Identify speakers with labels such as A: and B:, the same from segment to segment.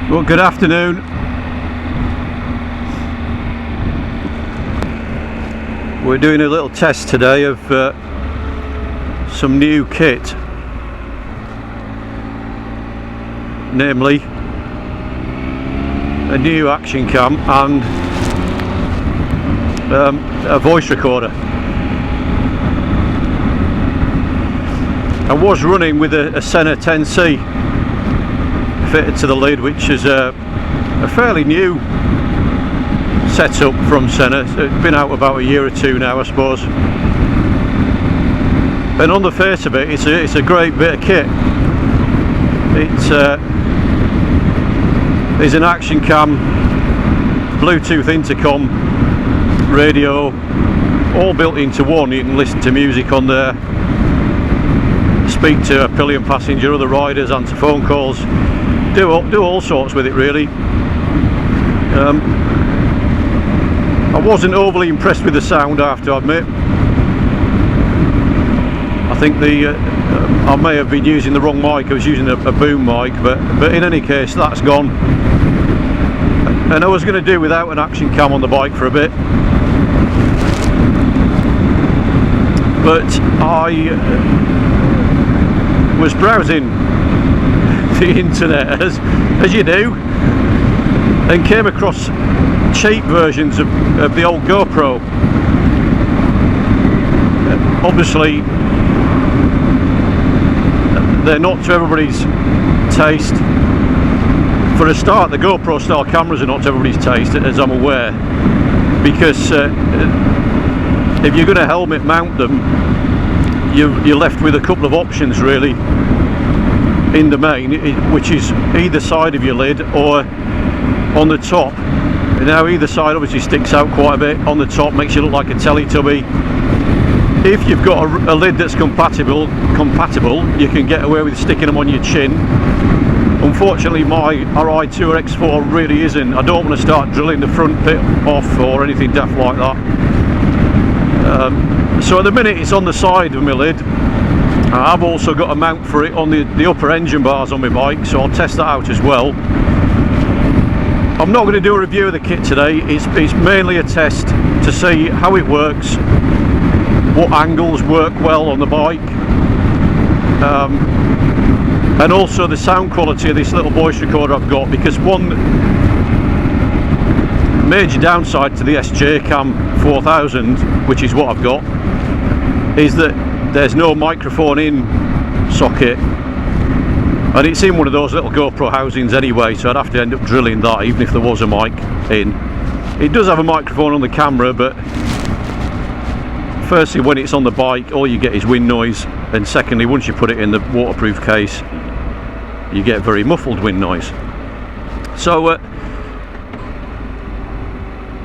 A: Well, good afternoon. We're doing a little test today of some new kit, namely a new action cam and a voice recorder. I was running with a Sena 10C fitted to the lid, which is a fairly new setup from Sena. It's been out about a year or two now, I suppose. And on the face of it, it's a great bit of kit. It's there's an action cam, Bluetooth intercom, radio, all built into one. You can listen to music on there, speak to a pillion passenger, other riders, answer phone calls, do all sorts with it really. I wasn't overly impressed with the sound, I have to admit. I think I may have been using the wrong mic. I was using a boom mic, but in any case, that's gone. And I was going to do without an action cam on the bike for a bit, but I was browsing the internet as you do, and came across cheap versions of the old GoPro. Obviously they're not to everybody's taste. For a start, the GoPro style cameras are not to everybody's taste, as I'm aware, because if you're going to helmet mount them, you're left with a couple of options really in the main, which is either side of your lid or on the top. Now either side obviously sticks out quite a bit. On the top makes you look like a Teletubby. If you've got a lid that's compatible, you can get away with sticking them on your chin. Unfortunately, my Hurray X4 really isn't. I don't want to start drilling the front bit off or anything daft like that. So at the minute it's on the side of my lid. I've also got a mount for it on the upper engine bars on my bike, so I'll test that out as well. I'm not going to do a review of the kit today. It's mainly a test to see how it works, what angles work well on the bike, and also the sound quality of this little voice recorder I've got, because one major downside to the SJCAM 4000, which is what I've got, is that there's no microphone in socket, and it's in one of those little GoPro housings anyway, so I'd have to end up drilling that even if there was a mic in. It does have a microphone on the camera, but firstly, when it's on the bike, all you get is wind noise, and secondly, once you put it in the waterproof case, you get very muffled wind noise. So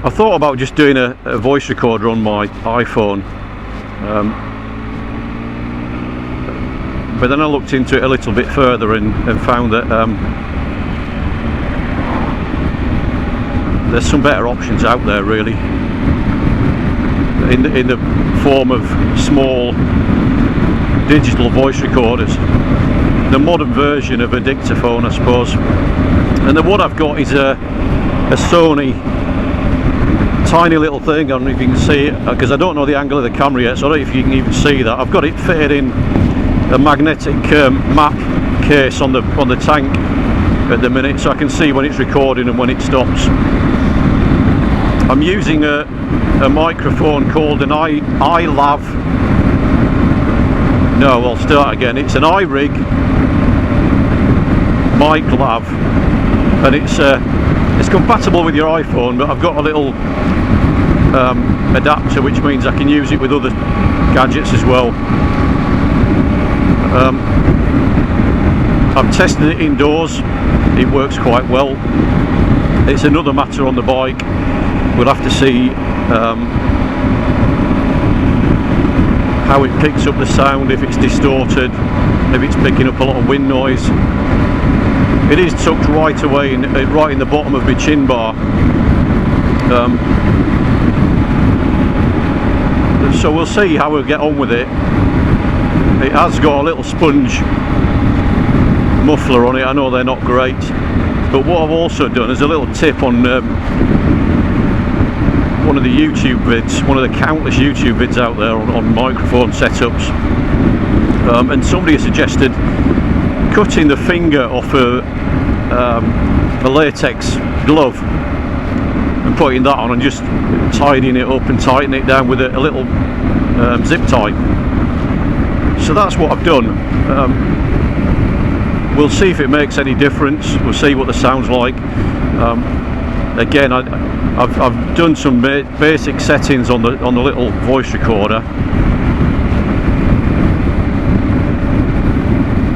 A: I thought about just doing a voice recorder on my iPhone, but then I looked into it a little bit further and found that there's some better options out there really, in the form of small digital voice recorders, the modern version of a dictaphone, I suppose. And then what I've got is a Sony, tiny little thing. I don't know if you can see it, because I don't know the angle of the camera yet, so I don't know if you can even see that. I've got it fitted in a magnetic map case on the tank at the minute, so I can see when it's recording and when it stops. I'm using a microphone called an iLav. No, I'll start again. It's an iRig MicLav, and it's compatible with your iPhone, but I've got a little adapter, which means I can use it with other gadgets as well. I've tested it indoors. It works quite well. It's another matter on the bike. We'll have to see how it picks up the sound, if it's distorted, if it's picking up a lot of wind noise. It is tucked right away right in the bottom of my chin bar. So we'll see how we'll get on with it. It has got a little sponge muffler on it. I know they're not great. But what I've also done is a little tip on one of the YouTube vids, one of the countless YouTube vids out there on microphone setups, and somebody has suggested cutting the finger off a latex glove and putting that on and just tidying it up and tightening it down with a little zip tie. So that's what I've done. We'll see if it makes any difference. We'll see what the sound's like. Again, I've done some basic settings on the little voice recorder,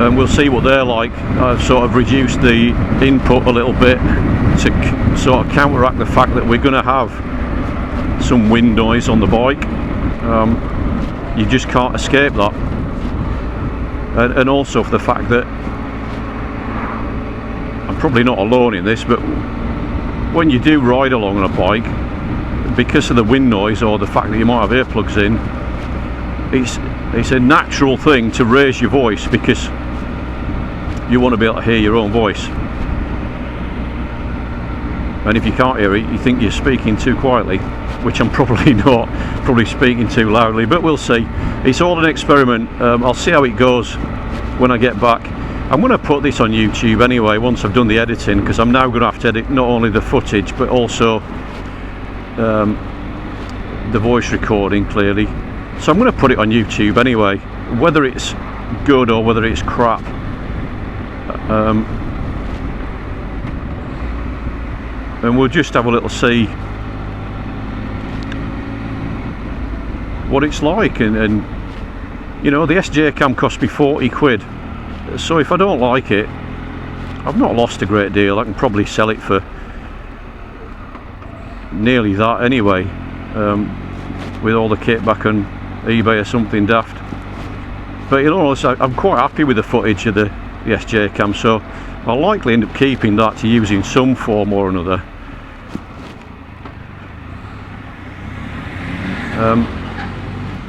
A: and we'll see what they're like. I've sort of reduced the input a little bit to sort of counteract the fact that we're going to have some wind noise on the bike. You just can't escape that, and also for the fact that I'm probably not alone in this, but when you do ride along on a bike, because of the wind noise or the fact that you might have earplugs in, it's a natural thing to raise your voice because you want to be able to hear your own voice. And if you can't hear it, you think you're speaking too quietly, which I'm probably not, probably speaking too loudly, but we'll see. It's all an experiment. I'll see how it goes when I get back. I'm going to put this on YouTube anyway once I've done the editing, because I'm now going to have to edit not only the footage but also the voice recording clearly. So I'm going to put it on YouTube anyway, whether it's good or whether it's crap. And we'll just have a little see what it's like, and you know, the SJCAM cost me 40 quid, so if I don't like it, I've not lost a great deal. I can probably sell it for nearly that anyway, with all the kit back on eBay or something daft. But you know, I'm quite happy with the footage of the SJCAM, so I'll likely end up keeping that to use in some form or another.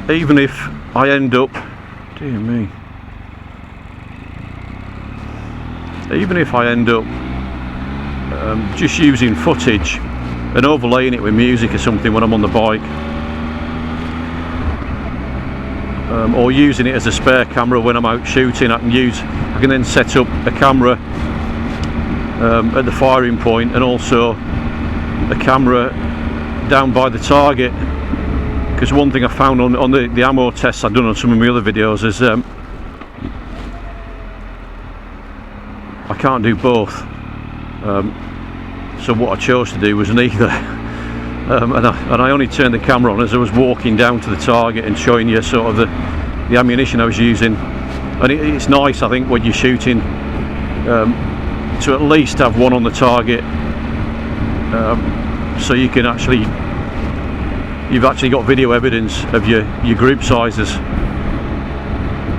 A: Even if I end up, dear me, even if I end up just using footage and overlaying it with music or something when I'm on the bike, or using it as a spare camera when I'm out shooting, I can then set up a camera at the firing point and also a camera down by the target. Because one thing I found on the ammo tests I've done on some of my other videos is I can't do both. So what I chose to do was neither. And I only turned the camera on as I was walking down to the target and showing you sort of the ammunition I was using. And it's nice, I think, when you're shooting to at least have one on the target, so you can you've actually got video evidence of your group sizes,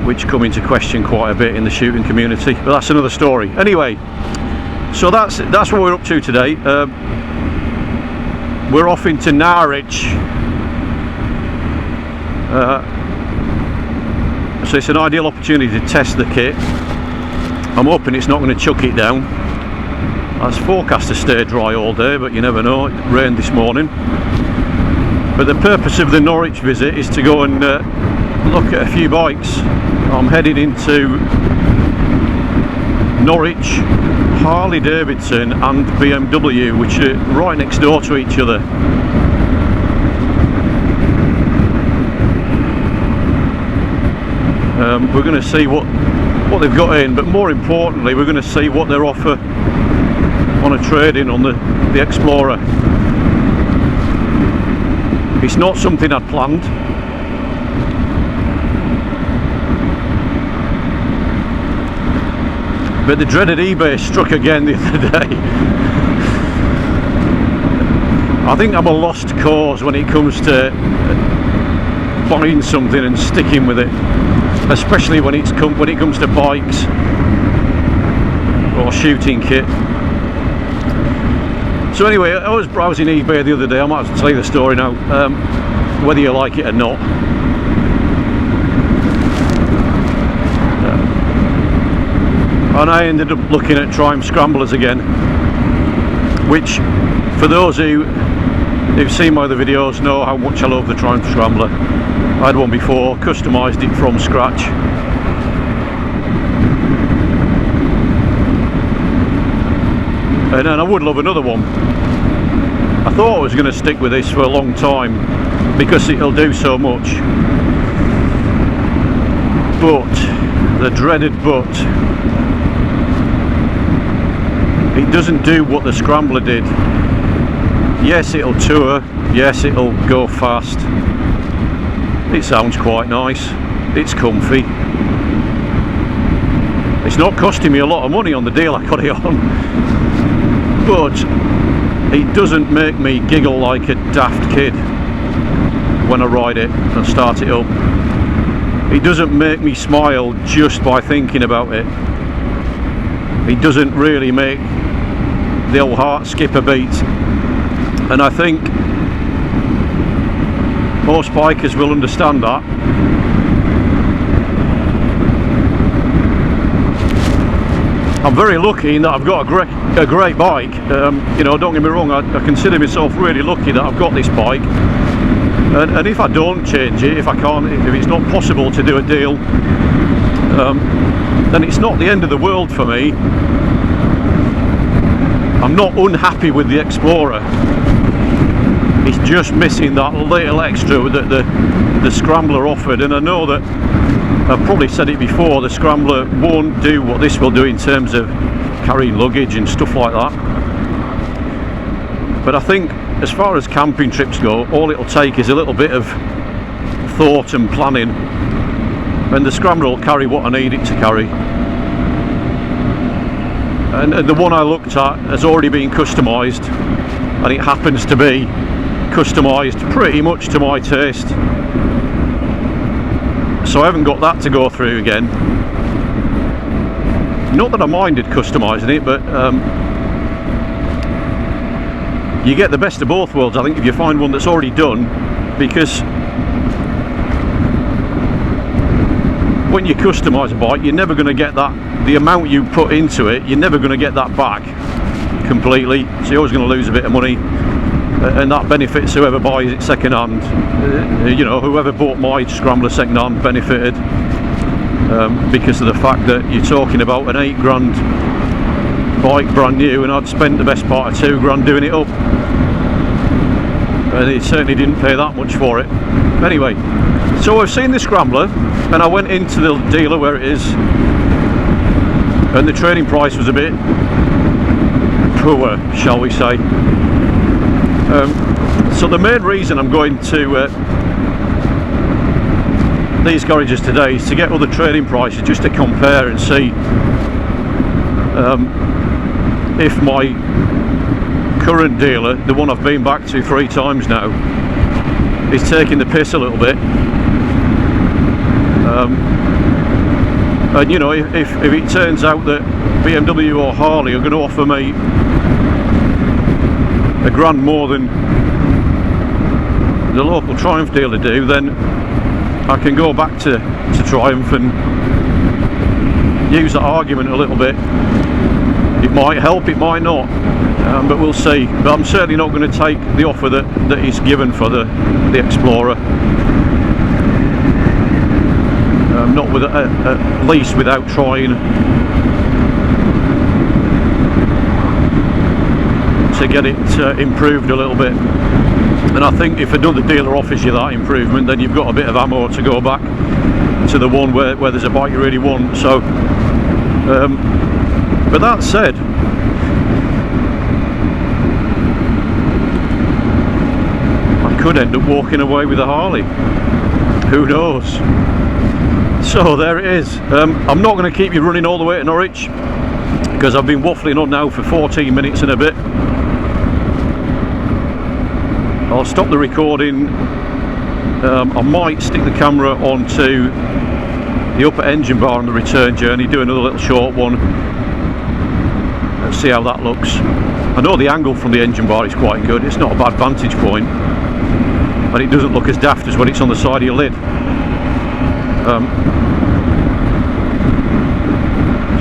A: which come into question quite a bit in the shooting community, but that's another story. Anyway, so that's what we're up to today. We're off into iRig, so it's an ideal opportunity to test the kit. I'm hoping it's not going to chuck it down. It's forecast to stay dry all day, but you never know. It rained this morning. But the purpose of the Norwich visit is to go and look at a few bikes. I'm headed into Norwich, Harley Davidson and BMW, which are right next door to each other. We're going to see what they've got in, but more importantly we're going to see what they're offer on a trade-in on the Explorer. It's not something I'd planned. But the dreaded eBay struck again the other day. I think I'm a lost cause when it comes to buying something and sticking with it, especially when it comes to bikes or shooting kit. So anyway, I was browsing eBay the other day. I might have to tell you the story now, whether you like it or not. And I ended up looking at Triumph Scramblers again. which for those who've seen my other videos know how much I love the Triumph Scrambler. I had one before, customised it from scratch. And then I would love another one. I thought I was going to stick with this for a long time because it'll do so much. But, the dreaded but, it doesn't do what the Scrambler did. Yes, it'll tour, yes, it'll go fast. It sounds quite nice, it's comfy. It's not costing me a lot of money on the deal I got it on, but it doesn't make me giggle like a daft kid when I ride it and start it up. It doesn't make me smile just by thinking about it. It doesn't really make the old heart skip a beat. And I think most bikers will understand that. I'm very lucky in that I've got a great bike. You know, don't get me wrong, I consider myself really lucky that I've got this bike. And if I don't change it, if it's not possible to do a deal, then it's not the end of the world for me. I'm not unhappy with the Explorer. It's just missing that little extra that the Scrambler offered, and I know that I've probably said it before, the Scrambler won't do what this will do in terms of carrying luggage and stuff like that. But I think as far as camping trips go, all it'll take is a little bit of thought and planning, and the Scrambler will carry what I need it to carry. And the one I looked at has already been customised, and it happens to be customised pretty much to my taste, so I haven't got that to go through again. Not that I minded customising it, but you get the best of both worlds, I think, if you find one that's already done, because when you customise a bike, you're never going to get that, the amount you put into it, you're never going to get that back completely, so you're always going to lose a bit of money, and that benefits whoever buys it second hand. You know, whoever bought my Scrambler second hand benefited, because of the fact that you're talking about an £8 bike brand new, and I'd spent the best part of £2 doing it up, and it certainly didn't pay that much for it. Anyway, so I've seen the Scrambler, and I went into the dealer where it is, and the trading price was a bit poor, shall we say. So the main reason I'm going to these garages today is to get other trading prices, just to compare and see if my current dealer, the one I've been back to 3 times now, is taking the piss a little bit. And you know, if it turns out that BMW or Harley are going to offer me £1,000 more than the local Triumph dealer do, then I can go back to Triumph and use that argument a little bit. It might help, it might not, but we'll see. But I'm certainly not going to take the offer that is given for the Explorer. Not with at least without trying to get it improved a little bit. And I think if another dealer offers you that improvement, then you've got a bit of ammo to go back to the one where there's a bike you really want. So but that said, I could end up walking away with a Harley, who knows. So there it is. I'm not going to keep you running all the way to Norwich, because I've been waffling on now for 14 minutes and a bit. I'll stop the recording. I might stick the camera onto the upper engine bar on the return journey, do another little short one, and see how that looks. I know the angle from the engine bar is quite good, it's not a bad vantage point, and it doesn't look as daft as when it's on the side of your lid.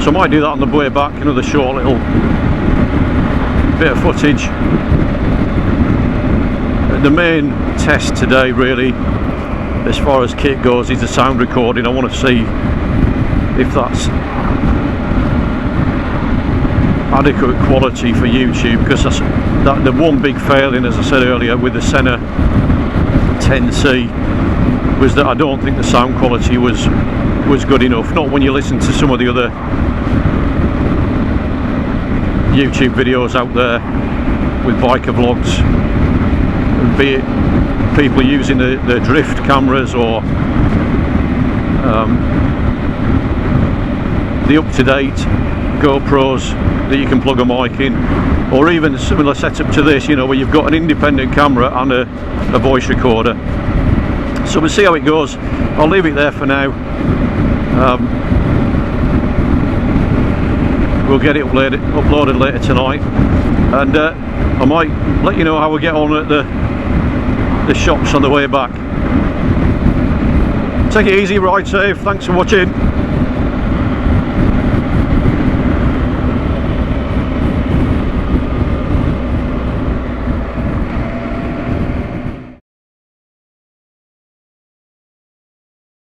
A: So I might do that on the way back, another short little bit of footage. The main test today really, as far as kit goes, is the sound recording. I want to see if that's adequate quality for YouTube, because that's the one big failing, as I said earlier, with the Sena 10C, was that I don't think the sound quality was good enough. Not when you listen to some of the other YouTube videos out there with biker vlogs, be it people using the drift cameras or the up-to-date GoPros that you can plug a mic in, or even a similar setup to this, you know, where you've got an independent camera and a voice recorder. So we'll see how it goes. I'll leave it there for now. We'll get it uploaded later tonight, and I might let you know how we get on at the shops on the way back. Take it easy, ride safe, thanks for watching.